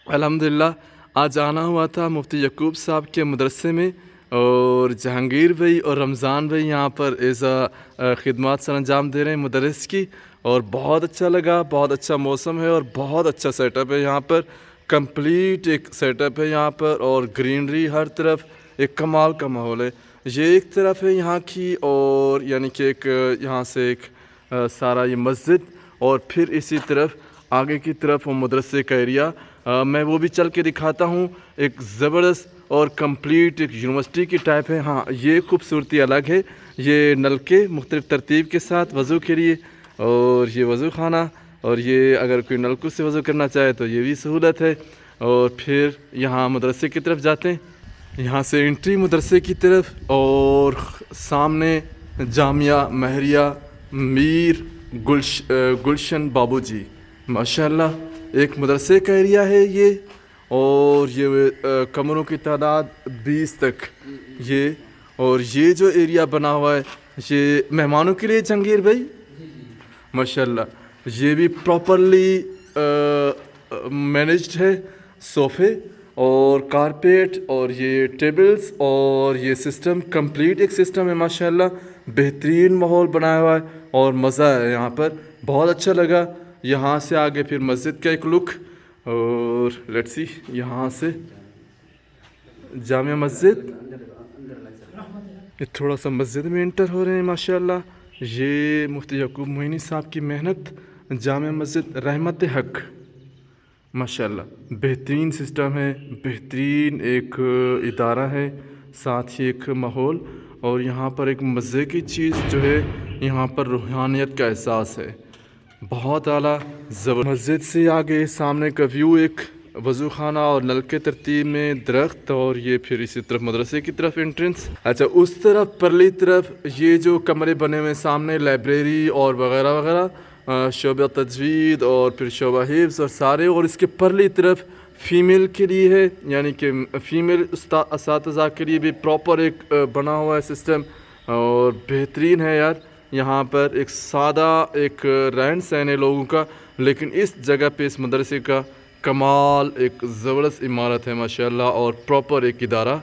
الحمدللہ آج آنا ہوا تھا مفتی یعقوب صاحب کے مدرسے میں، اور جہانگیر بھائی اور رمضان بھائی یہاں پر خدمات سر انجام دے رہے ہیں مدرس کی، اور بہت اچھا لگا. بہت اچھا موسم ہے اور بہت اچھا سیٹ اپ ہے یہاں پر. کمپلیٹ ایک سیٹ اپ ہے یہاں پر، اور گرینری ہر طرف، ایک کمال کا ماحول ہے. یہ ایک طرف ہے یہاں کی، اور یعنی کہ ایک یہاں سے ایک سارا یہ مسجد، اور پھر اسی طرف آگے کی طرف وہ مدرسے کا ایریا. میں وہ بھی چل کے دکھاتا ہوں. ایک زبردست اور کمپلیٹ ایک یونیورسٹی کی ٹائپ ہے. ہاں، یہ خوبصورتی الگ ہے. یہ نلکے مختلف ترتیب کے ساتھ وضو کے لیے، اور یہ وضو خانہ، اور یہ اگر کوئی نلکوں سے وضو کرنا چاہے تو یہ بھی سہولت ہے. اور پھر یہاں مدرسے کی طرف جاتے ہیں، یہاں سے انٹری مدرسے کی طرف، اور سامنے جامعہ مہریہ میر گلشن بابو جی. ماشاءاللہ ایک مدرسے کا ایریا ہے یہ، اور یہ کمروں کی تعداد 20 تک یہ. اور یہ جو ایریا بنا ہوا ہے یہ مہمانوں کے لیے جہانگیر بھائی. ماشاءاللہ یہ بھی پراپرلی مینیجڈ ہے. صوفے اور کارپیٹ اور یہ ٹیبلز اور یہ سسٹم کمپلیٹ ایک سسٹم ہے. ماشاءاللہ بہترین ماحول بنایا ہوا ہے اور مزہ ہے یہاں پر. بہت اچھا لگا. یہاں سے آگے پھر مسجد کا ایک لک، اور لیٹس سی یہاں سے جامع مسجد. یہ تھوڑا سا مسجد میں انٹر ہو رہے ہیں. ماشاءاللہ یہ مفتی یعقوب معینی صاحب کی محنت. جامع مسجد رحمت حق. ماشاءاللہ بہترین سسٹم ہے، بہترین ایک ادارہ ہے، ساتھ ہی ایک ماحول. اور یہاں پر ایک مزے کی چیز جو ہے، یہاں پر روحانیت کا احساس ہے. بہت اعلیٰ مسجد سے آگے سامنے کا ویو، ایک وضو خانہ اور نلکے ترتیب میں، درخت، اور یہ پھر اسی طرف مدرسے کی طرف انٹرنس. اچھا اس طرف پرلی طرف یہ جو کمرے بنے ہوئے سامنے، لائبریری اور وغیرہ وغیرہ، شعبہ تجوید اور پھر شعبہ حفظ اور سارے. اور اس کے پرلی طرف فیمیل کے لیے ہے، یعنی کہ فیمیل اساتذہ کے لیے بھی پراپر ایک بنا ہوا ہے سسٹم، اور بہترین ہے یار. یہاں پر ایک سادہ ایک رہن سہن ہے لوگوں کا، لیکن اس جگہ پہ اس مدرسے کا کمال ایک زبردست عمارت ہے ماشاءاللہ، اور پراپر ایک ادارہ